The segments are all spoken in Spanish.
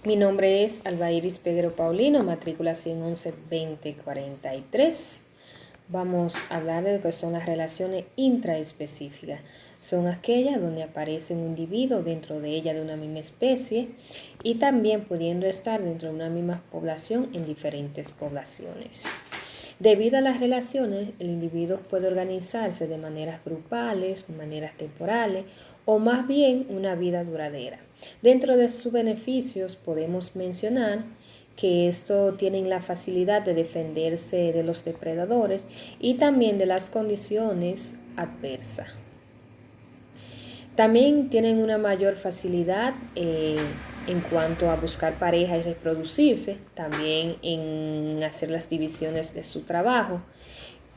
Mi nombre es Albairis Peguero Paulino, matrícula 111-2043. Vamos a hablar de lo que son las relaciones intraespecíficas. Son aquellas donde aparece un individuo dentro de ella de una misma especie y también pudiendo estar dentro de una misma población en diferentes poblaciones. Debido a las relaciones, el individuo puede organizarse de maneras grupales, maneras temporales o más bien una vida duradera. Dentro de sus beneficios podemos mencionar que esto tienen la facilidad de defenderse de los depredadores y también de las condiciones adversas. También tienen una mayor facilidad en cuanto a buscar pareja y reproducirse, también en hacer las divisiones de su trabajo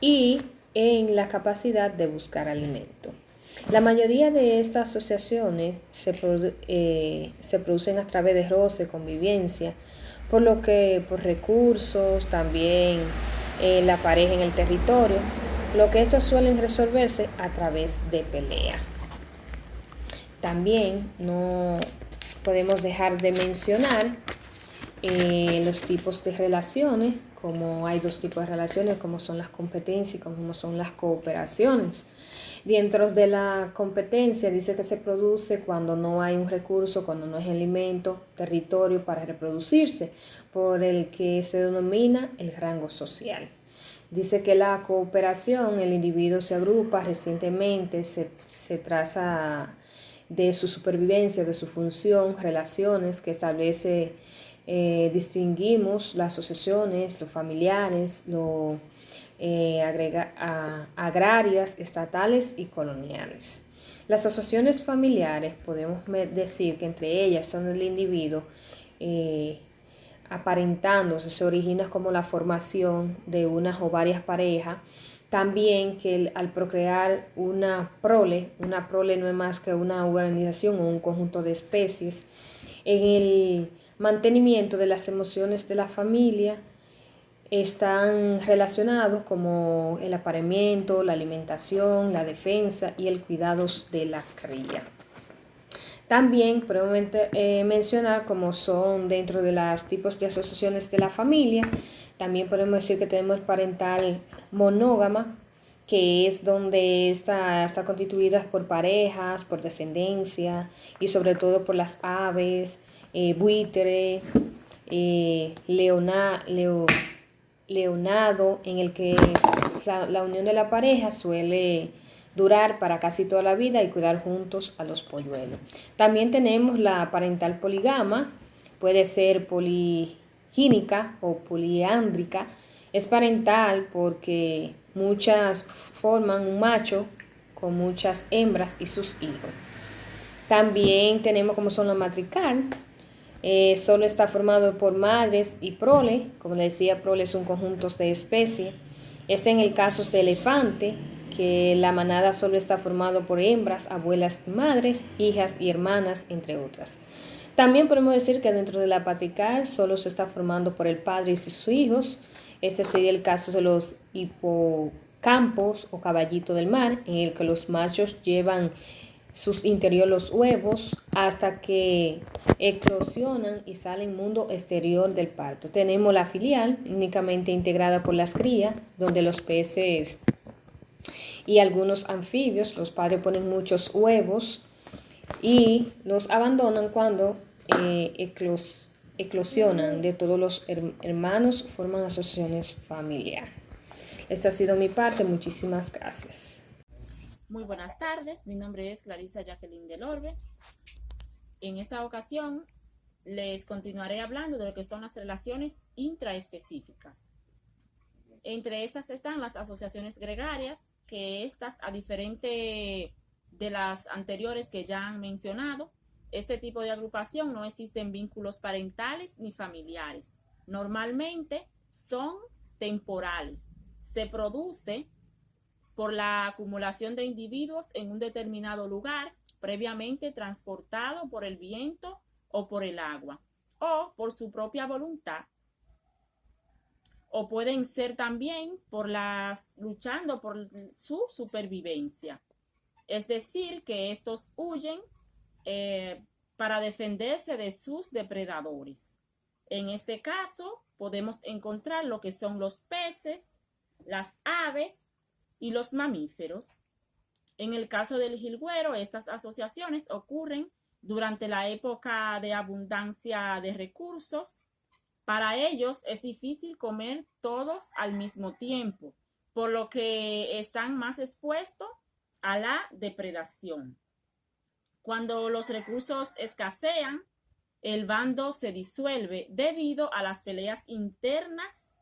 y en la capacidad de buscar alimento. La mayoría de estas asociaciones se producen a través de roce, convivencia, por lo que por recursos, también la pareja en el territorio, lo que estos suelen resolverse a través de pelea. También no podemos dejar de mencionar los tipos de relaciones, como hay dos tipos de relaciones, como son las competencias y como son las cooperaciones. Dentro de la competencia dice que se produce cuando no hay un recurso, cuando no hay alimento, territorio para reproducirse, por el que se denomina el rango social. Dice que la cooperación, el individuo se agrupa recientemente, se traza de su supervivencia, de su función, relaciones que establece, distinguimos las asociaciones, los familiares, agrarias, estatales y coloniales. Las asociaciones familiares, podemos decir que entre ellas son el individuo aparentándose, se origina como la formación de unas o varias parejas. También que al procrear una prole no es más que una organización o un conjunto de especies, en el mantenimiento de las emociones de la familia están relacionados como el apareamiento, la alimentación, la defensa y el cuidado de la cría. También podemos mencionar como son dentro de los tipos de asociaciones de la familia. También podemos decir que tenemos parental monógama, que es donde está constituida por parejas, por descendencia y sobre todo por las aves, buitre, leonado, en el que la unión de la pareja suele durar para casi toda la vida y cuidar juntos a los polluelos. También tenemos la parental poligama, puede ser poligínica o poliándrica. Es parental porque muchas forman un macho con muchas hembras y sus hijos. También tenemos como son la matrical. Solo está formado por madres y prole. Como les decía, prole es un conjunto de especies. En el caso de elefante, que la manada solo está formado por hembras, abuelas, madres, hijas y hermanas, entre otras. También podemos decir que dentro de la patriarcal solo se está formando por el padre y sus hijos. Este sería el caso de los hipocampos o caballito del mar, en el que los machos llevan sus interiores los huevos hasta que eclosionan y salen al mundo exterior del parto. Tenemos la filial, únicamente integrada por las crías, donde los peces y algunos anfibios, los padres ponen muchos huevos y los abandonan cuando eclosionan. De todos los hermanos forman asociaciones familiares. Esta ha sido mi parte, muchísimas gracias. Muy buenas tardes, mi nombre es Clarisa Jacqueline del Orbe. En esta ocasión les continuaré hablando de lo que son las relaciones intraespecíficas. Entre estas están las asociaciones gregarias, que estas, a diferente de las anteriores que ya han mencionado, este tipo de agrupación no existen vínculos parentales ni familiares. Normalmente son temporales. Se produce por la acumulación de individuos en un determinado lugar, previamente transportado por el viento o por el agua, o por su propia voluntad, o pueden ser también luchando por su supervivencia. Es decir, que estos huyen para defenderse de sus depredadores. En este caso, podemos encontrar lo que son los peces, las aves y los mamíferos. En el caso del jilguero, estas asociaciones ocurren durante la época de abundancia de recursos. Para ellos es difícil comer todos al mismo tiempo, por lo que están más expuestos a la depredación. Cuando los recursos escasean, el bando se disuelve debido a las peleas internas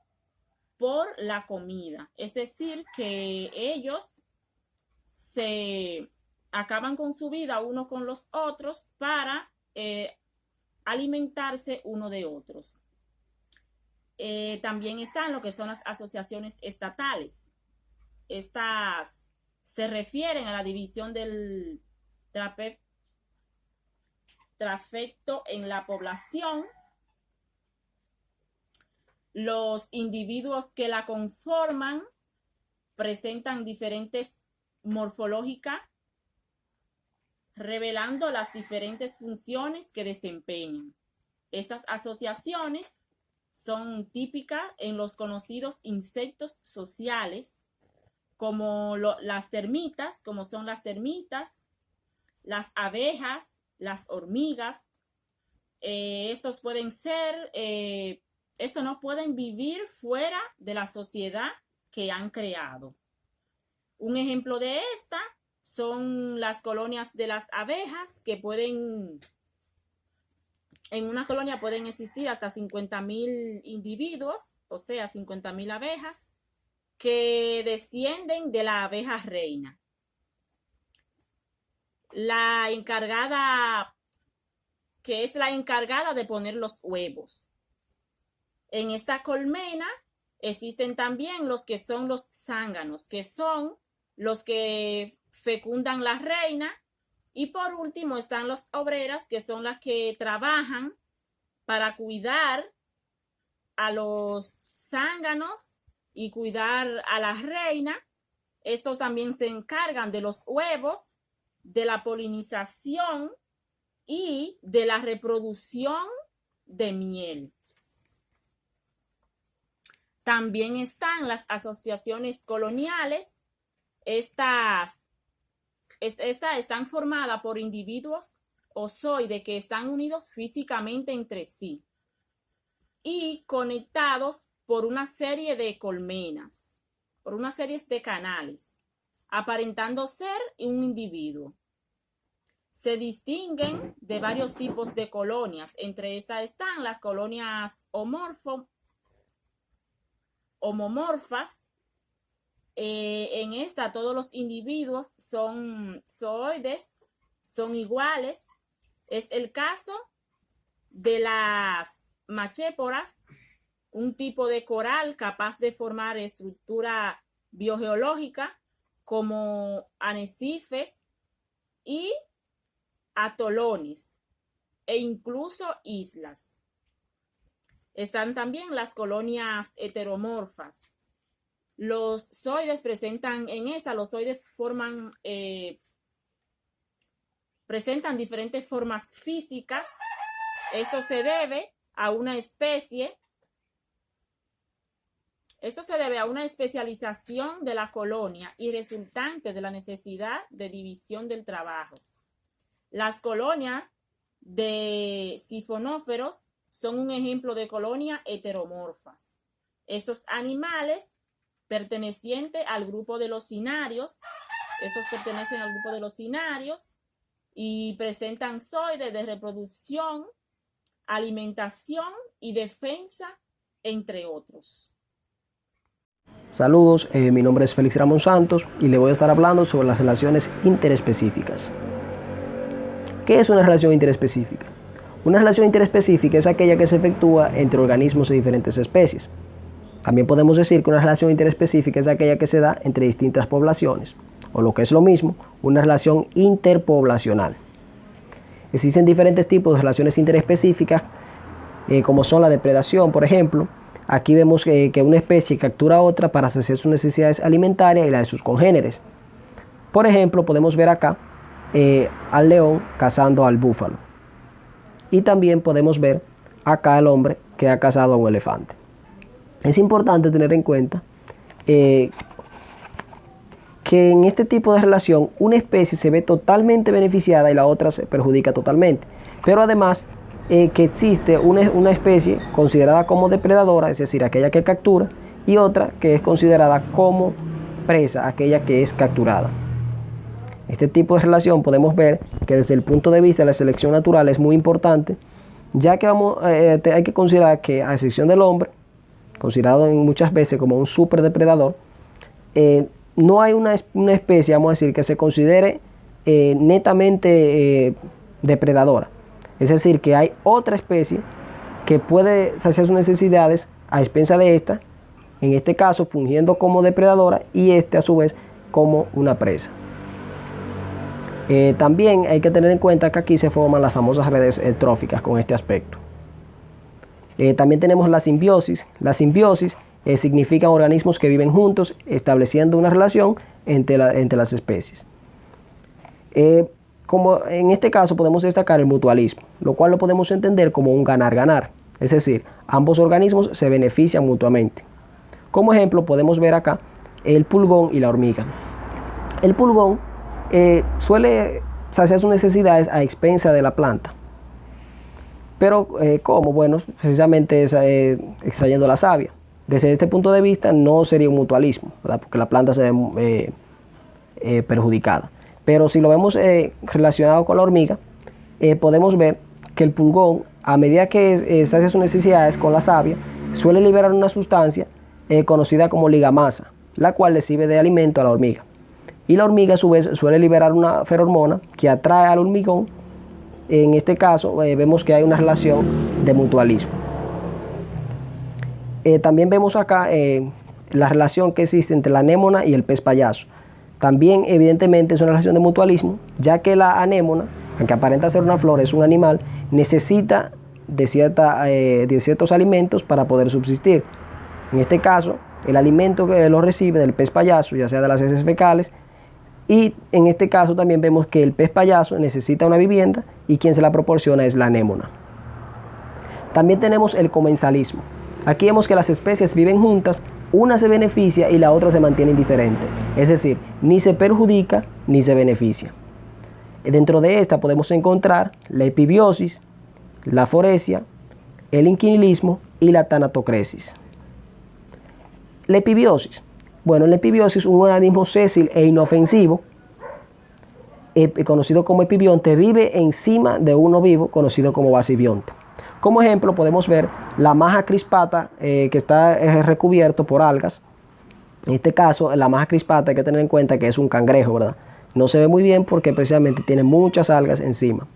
por la comida. Es decir, que ellos se acaban con su vida uno con los otros para alimentarse uno de otros. También están lo que son las asociaciones estatales. Estas se refieren a la división del trafecto en la población. Los individuos que la conforman presentan diferentes morfológicas, revelando las diferentes funciones que desempeñan. Estas asociaciones son típicas en los conocidos insectos sociales, como las termitas, como son las termitas, las abejas, las hormigas. Estos no pueden vivir fuera de la sociedad que han creado. Un ejemplo de esta son las colonias de las abejas, que en una colonia pueden existir hasta 50,000 individuos, o sea, 50,000 abejas, que descienden de la abeja reina. Que es la encargada de poner los huevos. En esta colmena existen también los que son los zánganos, que son los que fecundan la reina. Y por último están las obreras, que son las que trabajan para cuidar a los zánganos y cuidar a la reina. Estos también se encargan de los huevos, de la polinización y de la reproducción de miel. También están las asociaciones coloniales. Estas están formadas por individuos ozoides que están unidos físicamente entre sí y conectados por una serie de colmenas, por una serie de canales, aparentando ser un individuo. Se distinguen de varios tipos de colonias. Entre estas están las colonias homomorfas. En esta todos los individuos son zooides, son iguales. Es el caso de las machéporas, un tipo de coral capaz de formar estructura biogeológica como arrecifes y atolones e incluso islas. Están también las colonias heteromorfas. Los zooides presentan diferentes formas físicas. Esto se debe a una especialización de la colonia y resultante de la necesidad de división del trabajo. Las colonias de sifonóferos son un ejemplo de colonia heteromorfas. Estos animales pertenecientes al grupo de los cinarios, y presentan zooides de reproducción, alimentación y defensa, entre otros. Saludos, mi nombre es Félix Ramón Santos y le voy a estar hablando sobre las relaciones interespecíficas. ¿Qué es una relación interespecífica? Una relación interespecífica es aquella que se efectúa entre organismos de diferentes especies. También podemos decir que una relación interespecífica es aquella que se da entre distintas poblaciones, o lo que es lo mismo, una relación interpoblacional. Existen diferentes tipos de relaciones interespecíficas, como son la depredación, por ejemplo. Aquí vemos que una especie captura a otra para saciar sus necesidades alimentarias y las de sus congéneres. Por ejemplo, podemos ver acá al león cazando al búfalo. Y también podemos ver acá el hombre que ha cazado a un elefante. Es importante tener en cuenta que en este tipo de relación una especie se ve totalmente beneficiada y la otra se perjudica totalmente. Pero además que existe una especie considerada como depredadora, es decir, aquella que captura, y otra que es considerada como presa, aquella que es capturada. Este tipo de relación podemos ver que desde el punto de vista de la selección natural es muy importante, ya que hay que considerar que, a excepción del hombre, considerado muchas veces como un superdepredador, no hay una especie, vamos a decir, que se considere netamente depredadora. Es decir, que hay otra especie que puede saciar sus necesidades a expensas de esta, en este caso fungiendo como depredadora y este a su vez como una presa. También hay que tener en cuenta que aquí se forman las famosas redes tróficas con este aspecto. También tenemos la simbiosis. La simbiosis significa organismos que viven juntos estableciendo una relación entre las especies. Como en este caso podemos destacar el mutualismo, lo cual lo podemos entender como un ganar-ganar. Es decir, ambos organismos se benefician mutuamente. Como ejemplo podemos ver acá el pulgón y la hormiga. El pulgón suele saciar sus necesidades a expensa de la planta. Pero ¿cómo? Bueno, precisamente es extrayendo la savia. Desde este punto de vista no sería un mutualismo, ¿verdad? Porque la planta se ve perjudicada. Pero si lo vemos relacionado con la hormiga, podemos ver que el pulgón, a medida que sacia sus necesidades con la savia, suele liberar una sustancia conocida como ligamasa, la cual le sirve de alimento a la hormiga. Y la hormiga a su vez suele liberar una feromona que atrae al hormigón. En este caso vemos que hay una relación de mutualismo. También vemos acá la relación que existe entre la anémona y el pez payaso. También evidentemente es una relación de mutualismo, ya que la anémona, aunque aparenta ser una flor, es un animal, necesita de ciertos alimentos para poder subsistir. En este caso, el alimento que lo recibe del pez payaso, ya sea de las heces fecales, y en este caso también vemos que el pez payaso necesita una vivienda y quien se la proporciona es la anémona. También tenemos el comensalismo. Aquí vemos que las especies viven juntas, una se beneficia y la otra se mantiene indiferente. Es decir, ni se perjudica ni se beneficia. Dentro de esta podemos encontrar la epibiosis, la foresia, el inquinilismo y la tanatocresis. La epibiosis. Bueno, la epibiosis, un organismo sésil e inofensivo, conocido como epibionte, vive encima de uno vivo, conocido como basibionte. Como ejemplo podemos ver la maja crispata que está recubierto por algas. En este caso, la maja crispata hay que tener en cuenta que es un cangrejo, ¿verdad? No se ve muy bien porque precisamente tiene muchas algas encima.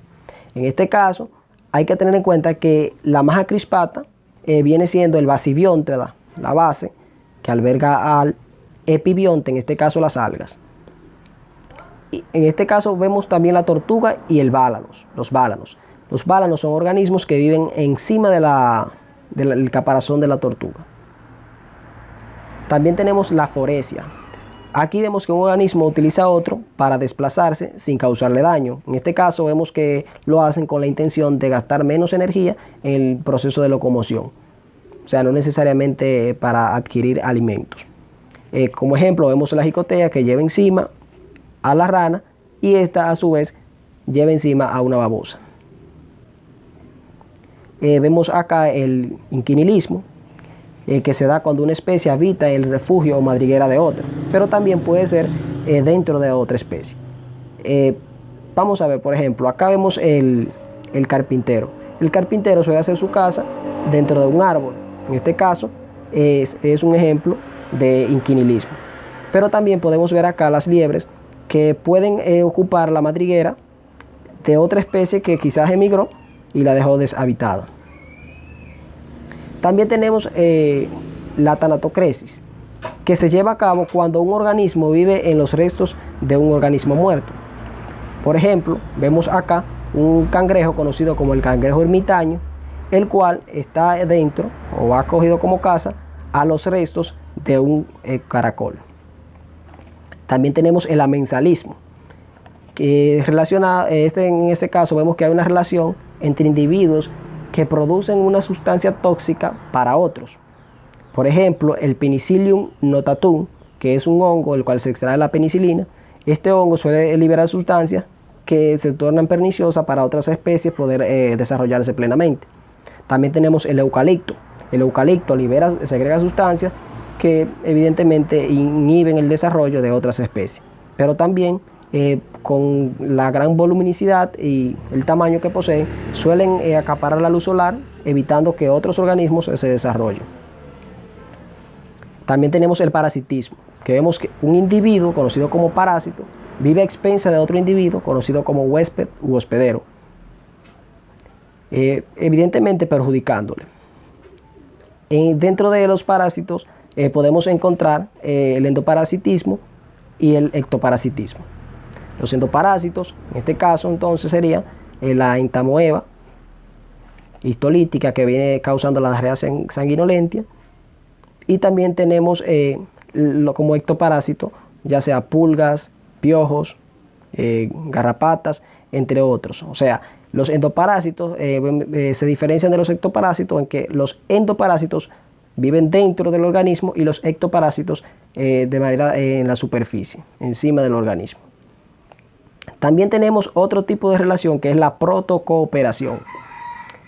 En este caso, hay que tener en cuenta que la maja crispata viene siendo el basibionte, ¿verdad? La base que alberga al epibionte, en este caso las algas. Y en este caso vemos también la tortuga y los bálanos. Los bálanos son organismos que viven encima del caparazón de la tortuga. También tenemos la foresia. Aquí vemos que un organismo utiliza otro para desplazarse sin causarle daño. En este caso vemos que lo hacen con la intención de gastar menos energía en el proceso de locomoción. O sea, no necesariamente para adquirir alimentos. Como ejemplo vemos la jicotea que lleva encima a la rana y esta a su vez lleva encima a una babosa. Vemos acá el inquinilismo, que se da cuando una especie habita en el refugio o madriguera de otra, pero también puede ser dentro de otra especie. Vamos a ver, por ejemplo, acá vemos el carpintero. El carpintero suele hacer su casa dentro de un árbol. En este caso es un ejemplo de inquinilismo. Pero también podemos ver acá las liebres que pueden ocupar la madriguera de otra especie que quizás emigró y la dejó deshabitada. También tenemos la tanatocresis, que se lleva a cabo cuando un organismo vive en los restos de un organismo muerto. Por ejemplo, vemos acá un cangrejo conocido como el cangrejo ermitaño, el cual está dentro o ha cogido como casa a los restos de un caracol. También tenemos el amensalismo. en ese caso vemos que hay una relación entre individuos que producen una sustancia tóxica para otros. Por ejemplo, el Penicillium notatum, que es un hongo del cual se extrae la penicilina. Este hongo suele liberar sustancias que se tornan perniciosas para otras especies poder desarrollarse plenamente. También tenemos el eucalipto. El eucalipto segrega sustancias que evidentemente inhiben el desarrollo de otras especies, pero también con la gran voluminosidad y el tamaño que poseen, suelen acaparar la luz solar, evitando que otros organismos se desarrollen. También tenemos el parasitismo, que vemos que un individuo conocido como parásito vive a expensas de otro individuo conocido como huésped u hospedero, evidentemente perjudicándole. Dentro de los parásitos podemos encontrar el endoparasitismo y el ectoparasitismo. Los endoparásitos, en este caso entonces sería la entamoeba histolítica, que viene causando la diarrea sanguinolenta, y también tenemos como ectoparásito ya sea pulgas, piojos, garrapatas, entre otros. O sea, los endoparásitos se diferencian de los ectoparásitos en que los endoparásitos viven dentro del organismo y los ectoparásitos de manera en la superficie, encima del organismo. También tenemos otro tipo de relación, que es la protocooperación.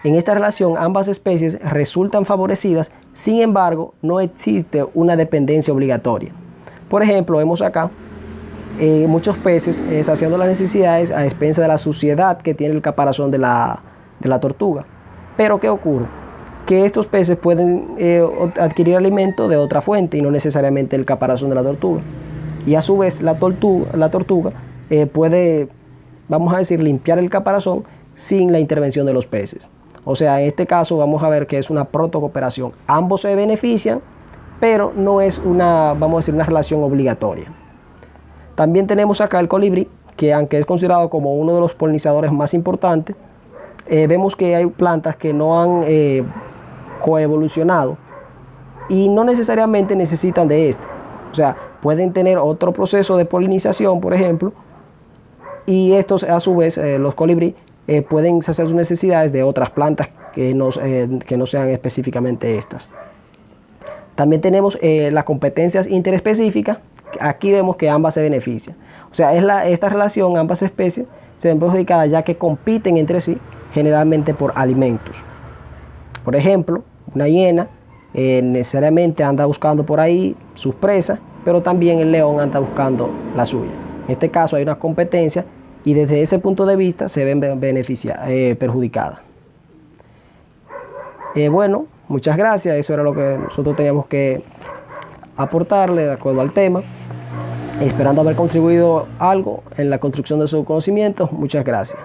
En esta relación ambas especies resultan favorecidas, sin embargo no existe una dependencia obligatoria. Por ejemplo, vemos acá muchos peces saciando las necesidades a expensas de la suciedad que tiene el caparazón de la tortuga. Pero ¿qué ocurre? Que estos peces pueden adquirir alimento de otra fuente y no necesariamente el caparazón de la tortuga. Y a su vez la tortuga puede, vamos a decir, limpiar el caparazón sin la intervención de los peces. O sea, en este caso vamos a ver que es una protocooperación. Ambos se benefician, pero no es una, vamos a decir, una relación obligatoria. También tenemos acá el colibrí, que aunque es considerado como uno de los polinizadores más importantes, vemos que hay plantas que no han coevolucionado y no necesariamente necesitan de este. O sea, pueden tener otro proceso de polinización, por ejemplo, y estos a su vez, los colibrí, pueden saciar sus necesidades de otras plantas que no sean específicamente estas. También tenemos las competencias interespecíficas. Aquí vemos que ambas se benefician. O sea, esta relación, ambas especies se ven perjudicadas ya que compiten entre sí, generalmente por alimentos. Por ejemplo, una hiena necesariamente anda buscando por ahí sus presas, pero también el león anda buscando la suya. En este caso hay una competencia y desde ese punto de vista se ven perjudicadas. Bueno, muchas gracias. Eso era lo que nosotros teníamos que aportarle de acuerdo al tema. Esperando haber contribuido algo en la construcción de su conocimiento. Muchas gracias.